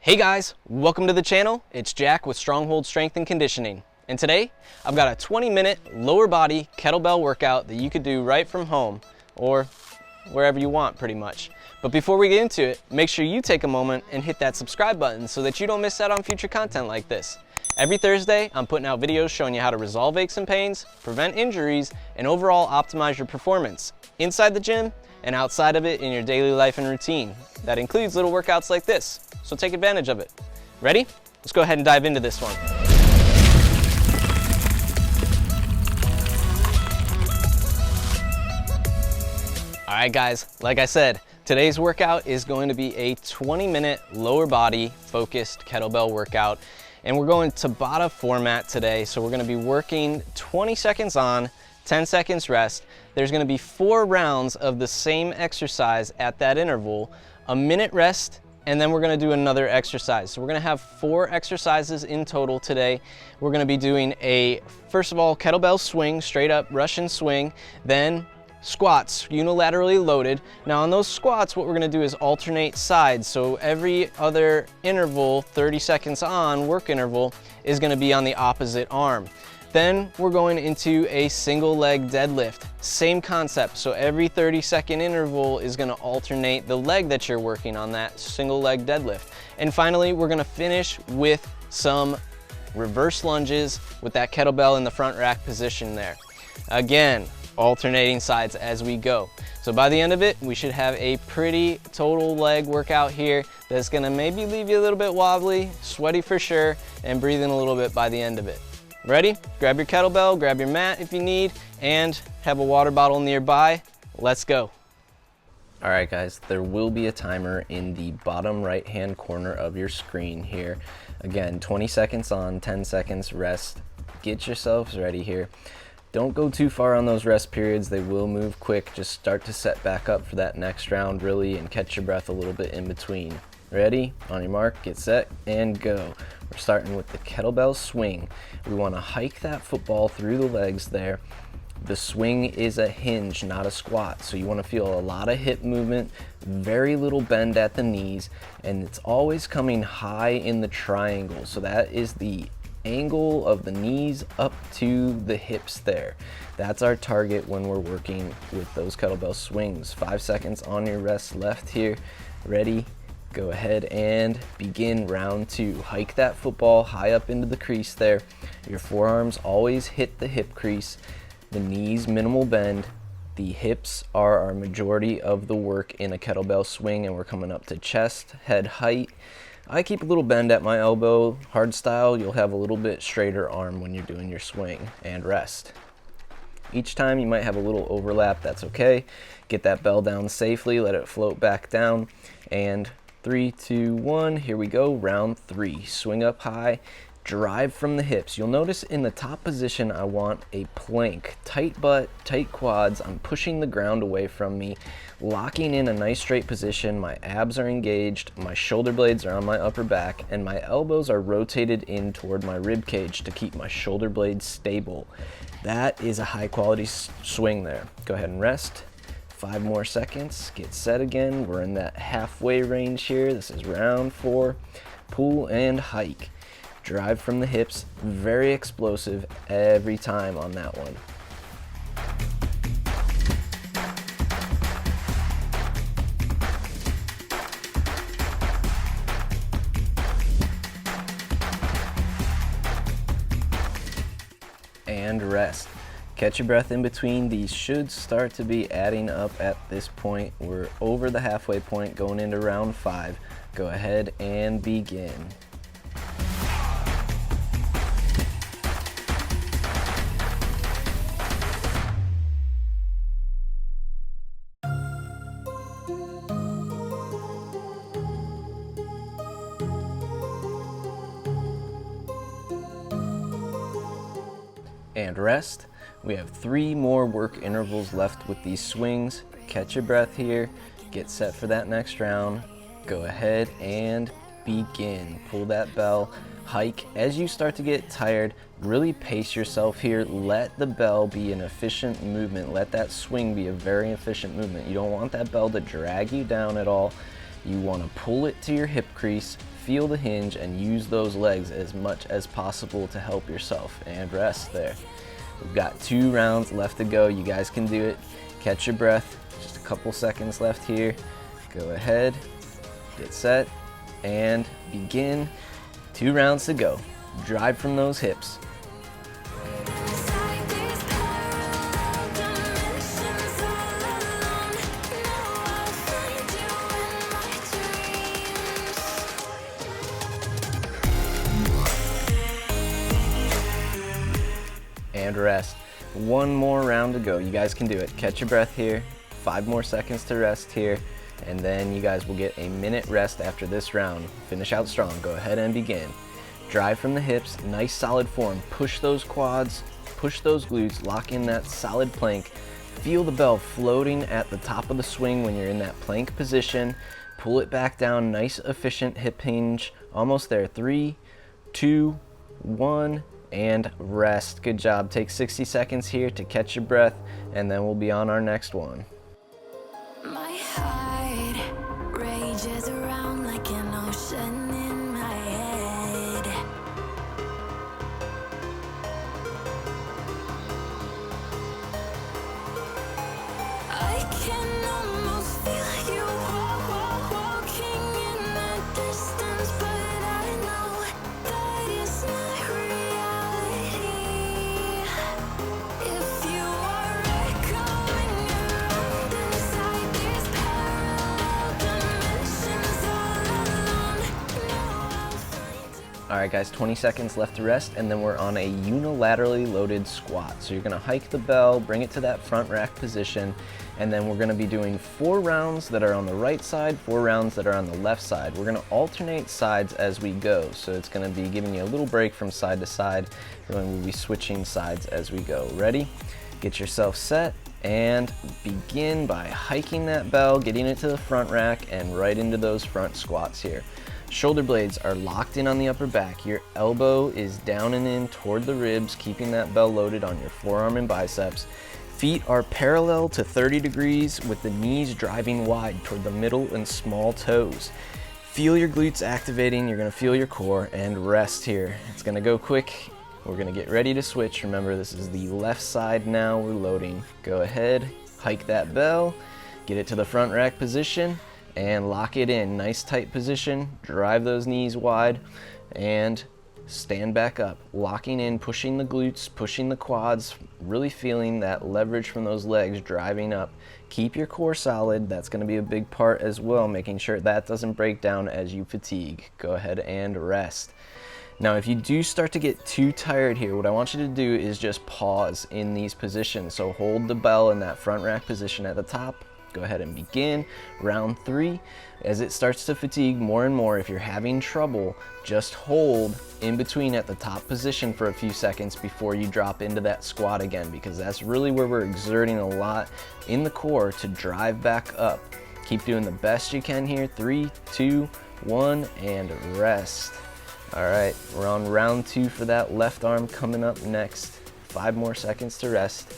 Hey guys, welcome to the channel. It's Jack with Stronghold Strength and Conditioning. And today, I've got a 20-minute lower body kettlebell workout that you could do right from home or wherever you want pretty much. But before we get into it, make sure you take a moment and hit that subscribe button so that you don't miss out on future content like this. Every Thursday, I'm putting out videos showing you how to resolve aches and pains, prevent injuries, and overall optimize your performance inside the gym and outside of it in your daily life and routine. That includes little workouts like this, so take advantage of it. Ready? Let's go ahead and dive into this one. All right guys, like I said, today's workout is going to be a 20-minute lower body focused kettlebell workout. And we're going Tabata format today, so we're gonna be working 20 seconds on, 10 seconds rest. There's gonna be 4 rounds of the same exercise at that interval, a minute rest, and then we're gonna do another exercise. So we're gonna have 4 exercises in total today. We're gonna be doing first of all, kettlebell swing, straight up Russian swing, then squats, unilaterally loaded. Now on those squats, what we're gonna do is alternate sides. So every other interval, 30 seconds on, work interval, is gonna be on the opposite arm. Then we're going into a single leg deadlift. Same concept, so every 30-second interval is gonna alternate the leg that you're working on that single leg deadlift. And finally, we're gonna finish with some reverse lunges with that kettlebell in the front rack position there. Again, alternating sides as we go. So by the end of it, we should have a pretty total leg workout here that's gonna maybe leave you a little bit wobbly, sweaty for sure, and breathing a little bit by the end of it. Ready? Grab your kettlebell, grab your mat if you need, and have a water bottle nearby. Let's go. All right guys, there will be a timer in the bottom right-hand corner of your screen here. Again, 20 seconds on, 10 seconds rest. Get yourselves ready here. Don't go too far on those rest periods. They will move quick. Just start to set back up for that next round really and catch your breath a little bit in between. Ready? On your mark, get set, and go. We're starting with the kettlebell swing. We want to hike that football through the legs there. The swing is a hinge, not a squat. So you want to feel a lot of hip movement, very little bend at the knees, and it's always coming high in the triangle. So that is the angle of the knees up to the hips there. That's our target when we're working with those kettlebell swings. 5 seconds on your rest left here. Ready? Go ahead and begin round 2. Hike that football high up into the crease there. Your forearms always hit the hip crease. The knees minimal bend. The hips are our majority of the work in a kettlebell swing, and we're coming up to chest, head height. I keep a little bend at my elbow. Hard style, you'll have a little bit straighter arm when you're doing your swing, and rest. Each time you might have a little overlap, that's okay. Get that bell down safely, let it float back down, and 3, 2, 1, here we go, round 3. Swing up high, drive from the hips. You'll notice in the top position, I want a plank. Tight butt, tight quads, I'm pushing the ground away from me, locking in a nice straight position. My abs are engaged, my shoulder blades are on my upper back, and my elbows are rotated in toward my rib cage to keep my shoulder blades stable. That is a high quality swing there. Go ahead and rest. 5 more seconds, get set again. We're in that halfway range here. This is round 4. Pull and hike. Drive from the hips, very explosive every time on that one. And rest. Catch your breath in between. These should start to be adding up at this point. We're over the halfway point going into round 5. Go ahead and begin. And rest. We have 3 more work intervals left with these swings. Catch your breath here, get set for that next round. Go ahead and begin. Pull that bell, hike. As you start to get tired, really pace yourself here. Let the bell be an efficient movement. Let that swing be a very efficient movement. You don't want that bell to drag you down at all. You want to pull it to your hip crease, feel the hinge and use those legs as much as possible to help yourself, and rest there. We've got 2 rounds left to go. You guys can do it. Catch your breath. Just a couple seconds left here. Go ahead, get set, and begin. 2 rounds to go. Drive from those hips. And rest. 1 more round to go. You guys can do it. Catch your breath here. 5 more seconds to rest here. And then you guys will get a minute rest after this round. Finish out strong. Go ahead and begin. Drive from the hips. Nice solid form. Push those quads. Push those glutes. Lock in that solid plank. Feel the bell floating at the top of the swing when you're in that plank position. Pull it back down. Nice efficient hip hinge. Almost there. 3, 2, 1. And rest. Good job. Take 60 seconds here to catch your breath, and then we'll be on our next one. My heart rages around like an ocean in my head. I can almost feel you walking in the distance, but I know that it's not reality. If you are echoing around inside these parallel dimensions all alone, know I'll find you. All right, guys, 20 seconds left to rest, and then we're on a unilaterally loaded squat. So you're gonna hike the bell, bring it to that front rack position, and then we're gonna be doing 4 rounds that are on the right side, 4 rounds that are on the left side. We're gonna alternate sides as we go. So it's gonna be giving you a little break from side to side, and then we'll be switching sides as we go. Ready? Get yourself set, and begin by hiking that bell, getting it to the front rack, and right into those front squats here. Shoulder blades are locked in on the upper back. Your elbow is down and in toward the ribs, keeping that bell loaded on your forearm and biceps. Feet are parallel to 30 degrees with the knees driving wide toward the middle and small toes. Feel your glutes activating. You're gonna feel your core, and rest here. It's gonna go quick. We're gonna get ready to switch. Remember, this is the left side now. We're loading. Go ahead, hike that bell, get it to the front rack position, and lock it in. Nice tight position. Drive those knees wide, and stand back up, locking in, pushing the glutes, pushing the quads, really feeling that leverage from those legs driving up. Keep your core solid. That's going to be a big part as well, making sure that doesn't break down as you fatigue. Go ahead and rest. Now, if you do start to get too tired here, what I want you to do is just pause in these positions. So hold the bell in that front rack position at the top. Go ahead and begin round 3. As it starts to fatigue more and more, if you're having trouble, just hold in between at the top position for a few seconds before you drop into that squat again, because that's really where we're exerting a lot in the core to drive back up. Keep doing the best you can here. 3, 2, 1, and rest. All right, we're on round 2 for that left arm coming up next. 5 more seconds to rest.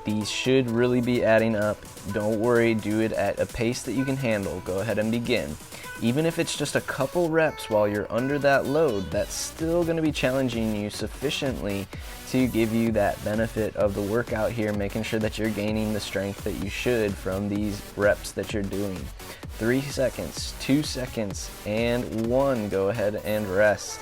These should really be adding up. Don't worry, do it at a pace that you can handle. Go ahead and begin. Even if it's just a couple reps while you're under that load, that's still going to be challenging you sufficiently to give you that benefit of the workout here, making sure that you're gaining the strength that you should from these reps that you're doing. 3 seconds, 2 seconds, and 1. Go ahead and rest.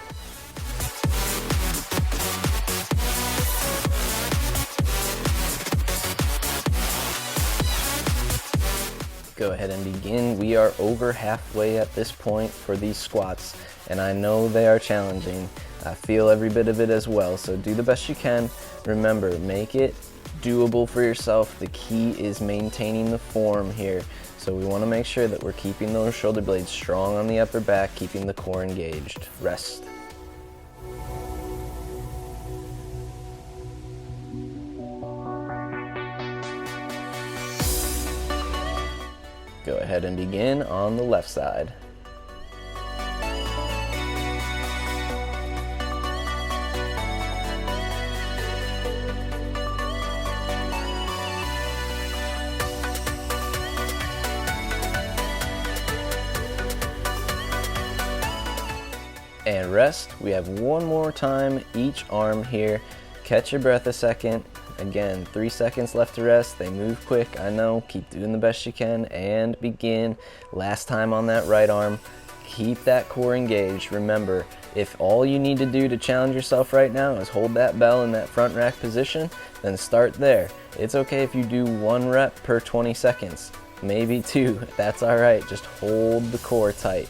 Go ahead and begin. We are over halfway at this point for these squats, and I know they are challenging. I feel every bit of it as well, so do the best you can. Remember, make it doable for yourself. The key is maintaining the form here. So we want to make sure that we're keeping those shoulder blades strong on the upper back, keeping the core engaged. Rest. Go ahead and begin on the left side. And rest. We have one more time each arm here. Catch your breath a second. Again, 3 seconds left to rest. They move quick, I know. Keep doing the best you can and begin. Last time on that right arm. Keep that core engaged. Remember, if all you need to do to challenge yourself right now is hold that bell in that front rack position, then start there. It's okay if you do 1 rep per 20 seconds, maybe 2. That's all right. Just hold the core tight.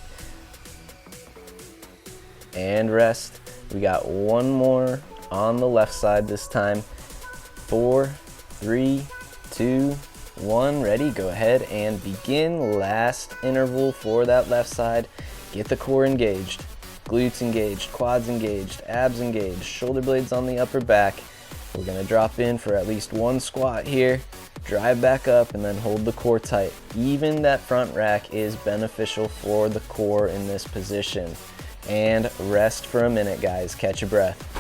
And rest. We got one more on the left side this time. 4, 3, 2, 1. Ready? Go ahead and begin. Last interval for that left side. Get the core engaged. Glutes engaged, quads engaged, abs engaged, shoulder blades on the upper back. We're gonna drop in for at least 1 squat here, drive back up, and then hold the core tight. Even that front rack is beneficial for the core in this position. And rest for a minute, guys. Catch your breath.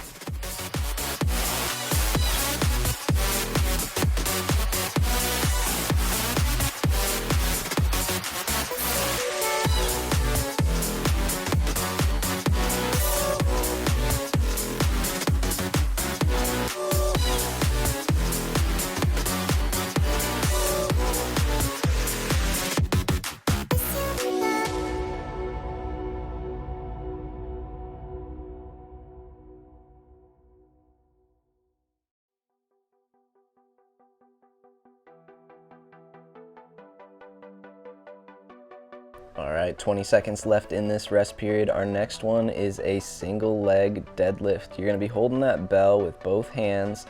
All right, 20 seconds left in this rest period. Our next one is a single leg deadlift. You're gonna be holding that bell with both hands,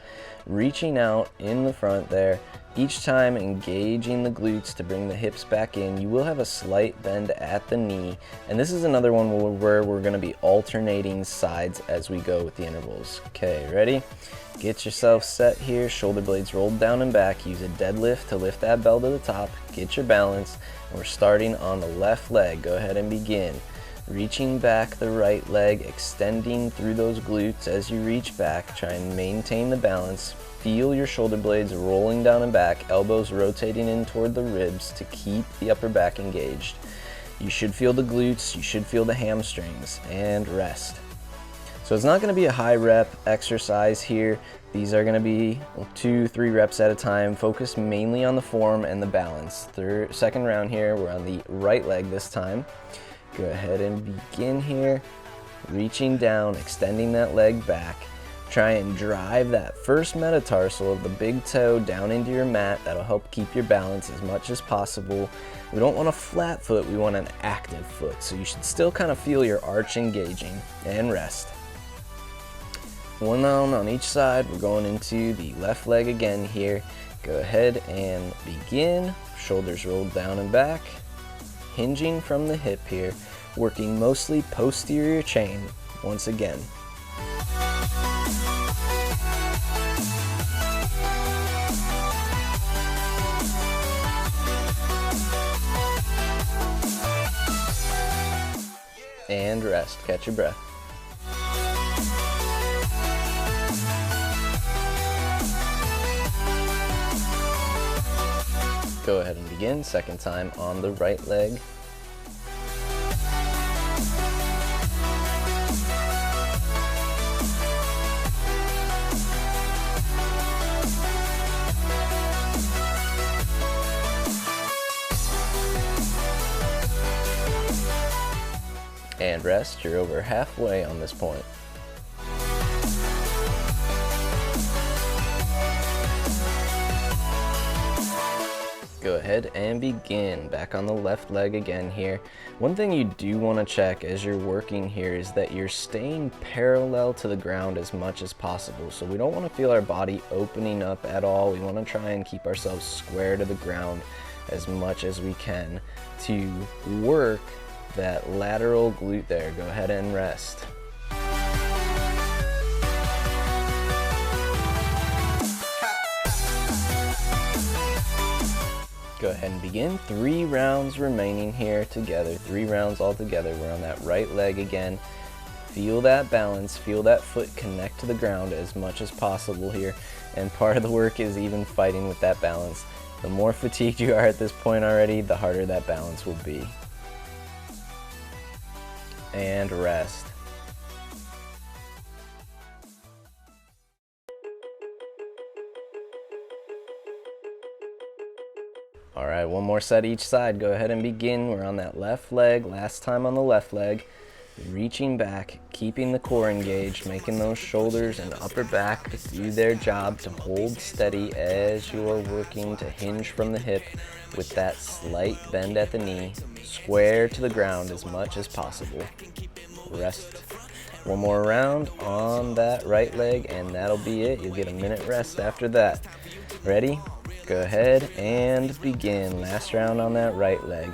reaching out in the front there, each time engaging the glutes to bring the hips back in. You will have a slight bend at the knee, and this is another one where we're gonna be alternating sides as we go with the intervals. Okay, ready? Get yourself set here, shoulder blades rolled down and back. Use a deadlift to lift that bell to the top. Get your balance. And we're starting on the left leg. Go ahead and begin. Reaching back the right leg, extending through those glutes as you reach back. Try and maintain the balance. Feel your shoulder blades rolling down and back, elbows rotating in toward the ribs to keep the upper back engaged. You should feel the glutes, you should feel the hamstrings, and rest. So it's not going to be a high rep exercise here. These are going to be 2-3 reps at a time, focused mainly on the form and the balance. Second round here, we're on the right leg this time. Go ahead and begin here, reaching down, extending that leg back. Try and drive that first metatarsal of the big toe down into your mat. That'll help keep your balance as much as possible. We don't want a flat foot, we want an active foot. So you should still kind of feel your arch engaging, and rest. One down on each side. We're going into the left leg again here. Go ahead and begin. Shoulders rolled down and back. Hinging from the hip here. Working mostly posterior chain once again. And rest. Catch your breath. Go ahead and begin. Second time on the right leg. And rest. You're over halfway on this point. Go ahead and begin. Back on the left leg again here. One thing you do want to check as you're working here is that you're staying parallel to the ground as much as possible. So we don't want to feel our body opening up at all. We want to try and keep ourselves square to the ground as much as we can to work that lateral glute there. Go ahead and rest. Go ahead and begin. 3 rounds remaining here together. 3 rounds all together. We're on that right leg again. Feel that balance. Feel that foot connect to the ground as much as possible here. And part of the work is even fighting with that balance. The more fatigued you are at this point already, the harder that balance will be. And rest. All right, one more set each side. Go ahead and begin. We're on that left leg, last time on the left leg. Reaching back, keeping the core engaged, making those shoulders and upper back do their job to hold steady as you're working to hinge from the hip with that slight bend at the knee, square to the ground as much as possible. Rest. One more round on that right leg and that'll be it. You'll get a minute rest after that. Ready? Go ahead and begin. Last round on that right leg.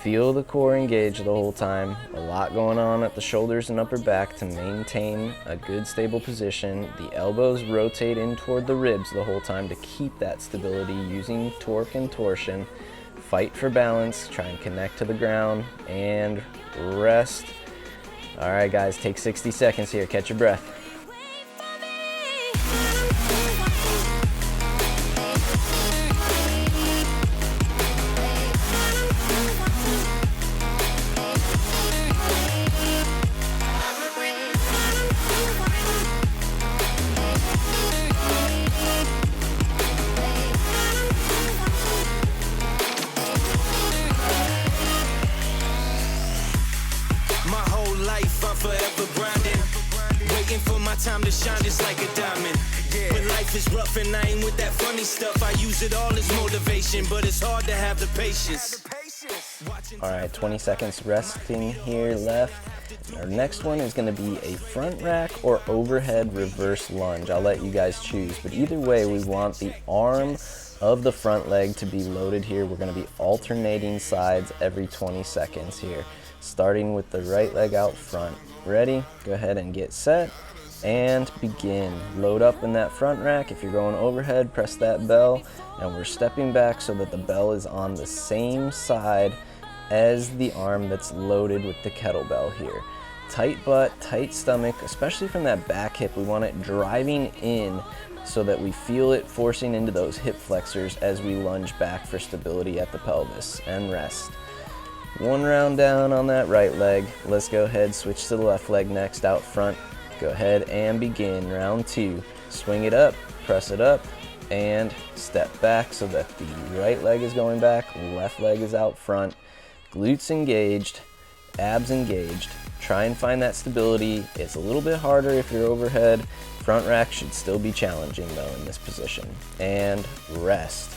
Feel the core engaged the whole time. A lot going on at the shoulders and upper back to maintain a good stable position. The elbows rotate in toward the ribs the whole time to keep that stability using torque and torsion. Fight for balance, try and connect to the ground, and rest. All right, guys, take 60 seconds here. Catch your breath. Forever grinding, waiting for my time to shine just like a diamond. When life is rough and I ain't with that funny stuff, I use it all as motivation, but it's hard to have the patience. All right, 20 seconds resting here left. Our next one is going to be a front rack or overhead reverse lunge. I'll let you guys choose, but either way, we want the arm of the front leg to be loaded here. We're going to be alternating sides every 20 seconds here, starting with the right leg out front. Ready? Go ahead and get set and begin. Load up in that front rack. If you're going overhead, press that bell, and we're stepping back so that the bell is on the same side as the arm that's loaded with the kettlebell here. Tight butt, tight stomach, especially from that back hip. We want it driving in so that we feel it forcing into those hip flexors as we lunge back for stability at the pelvis, and rest. One round down on that right leg. Let's go ahead, switch to the left leg next, out front. Go ahead and begin round two. Swing it up, press it up, and step back so that the right leg is going back, left leg is out front. Glutes engaged, abs engaged. Try and find that stability. It's a little bit harder if you're overhead. Front rack should still be challenging though in this position. And rest.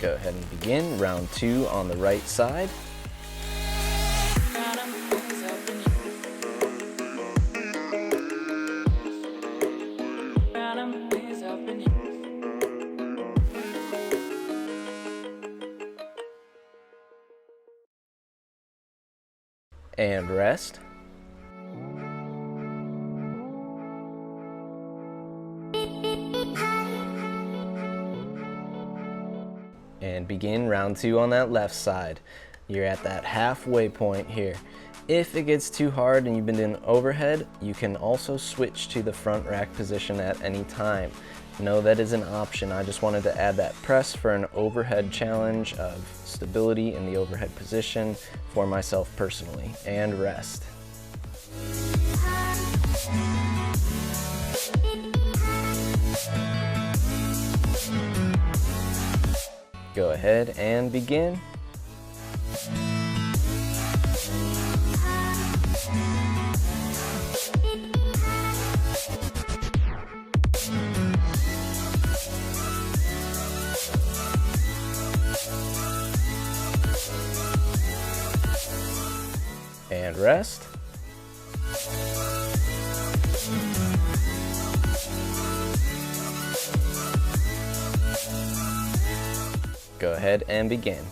Go ahead and begin round two on the right side. And rest. And begin round two on that left side. You're at that halfway point here. If it gets too hard and you've been doing overhead, you can also switch to the front rack position at any time. No, that is an option. I just wanted to add that press for an overhead challenge of stability in the overhead position for myself personally. And rest. Go ahead and begin. And rest. Go ahead and begin.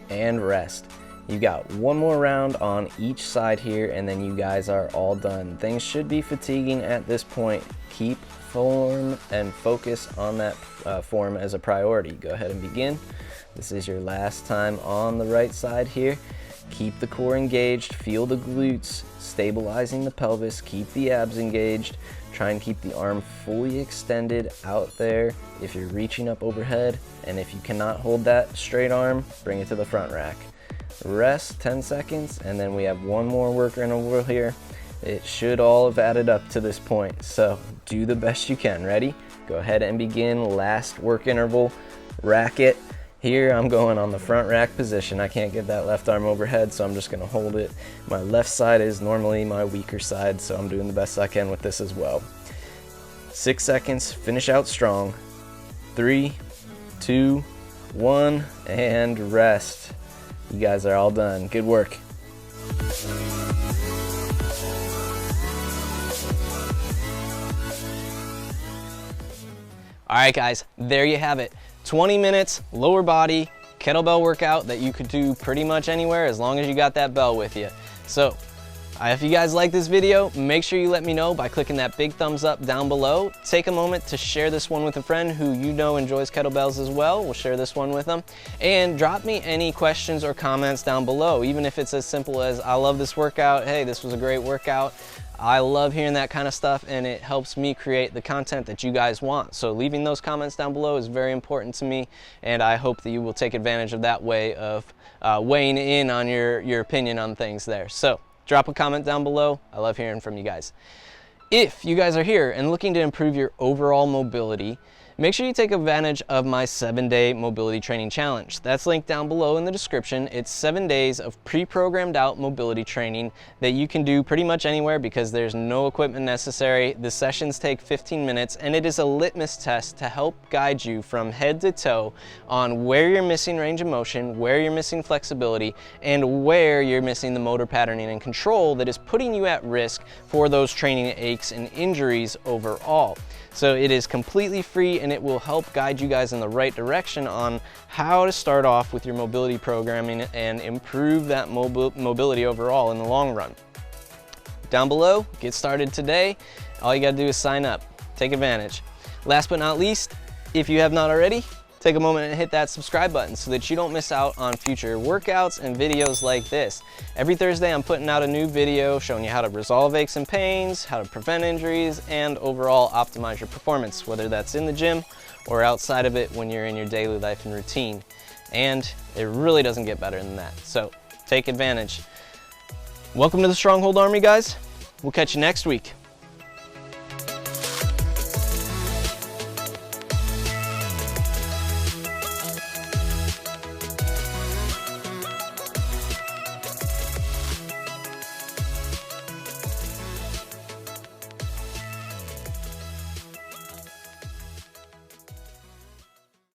And rest. You got one more round on each side here, and then you guys are all done. Things should be fatiguing at this point. Keep form and focus on that form as a priority. Go ahead and begin. This is your last time on the right side here. Keep the core engaged, feel the glutes, stabilizing the pelvis, keep the abs engaged. Try and keep the arm fully extended out there if you're reaching up overhead, and if you cannot hold that straight arm, bring it to the front rack. Rest 10 seconds, and then we have one more work interval here. It should all have added up to this point, so do the best you can. Ready? Go ahead and begin. Last work interval, rack it. Here I'm going on the front rack position. I can't get that left arm overhead, so I'm just gonna hold it. My left side is normally my weaker side, so I'm doing the best I can with this as well. 6 seconds, finish out strong. 3, 2, 1, and rest. You guys are all done. Good work. All right, guys, there you have it. 20 minutes, lower body, kettlebell workout that you could do pretty much anywhere as long as you got that bell with you. So, if you guys like this video, make sure you let me know by clicking that big thumbs up down below. Take a moment to share this one with a friend who you know enjoys kettlebells as well. We'll share this one with them. And drop me any questions or comments down below, even if it's as simple as, I love this workout, hey, this was a great workout. I love hearing that kind of stuff, and it helps me create the content that you guys want. So leaving those comments down below is very important to me, and I hope that you will take advantage of that way of weighing in on your opinion on things there. So drop a comment down below. I love hearing from you guys. If you guys are here and looking to improve your overall mobility, make sure you take advantage of my 7-day mobility training challenge. That's linked down below in the description. It's 7 days of pre-programmed out mobility training that you can do pretty much anywhere because there's no equipment necessary. The sessions take 15 minutes, and it is a litmus test to help guide you from head to toe on where you're missing range of motion, where you're missing flexibility, and where you're missing the motor patterning and control that is putting you at risk for those training aches and injuries overall. So it is completely free, and it will help guide you guys in the right direction on how to start off with your mobility programming and improve that mobility overall in the long run. Down below, get started today. All you gotta do is sign up. Take advantage. Last but not least, if you have not already, take a moment and hit that subscribe button so that you don't miss out on future workouts and videos like this. Every Thursday I'm putting out a new video showing you how to resolve aches and pains, how to prevent injuries, and overall optimize your performance, whether that's in the gym or outside of it when you're in your daily life and routine. And it really doesn't get better than that, so take advantage. Welcome to the Stronghold Army, guys. We'll catch you next week.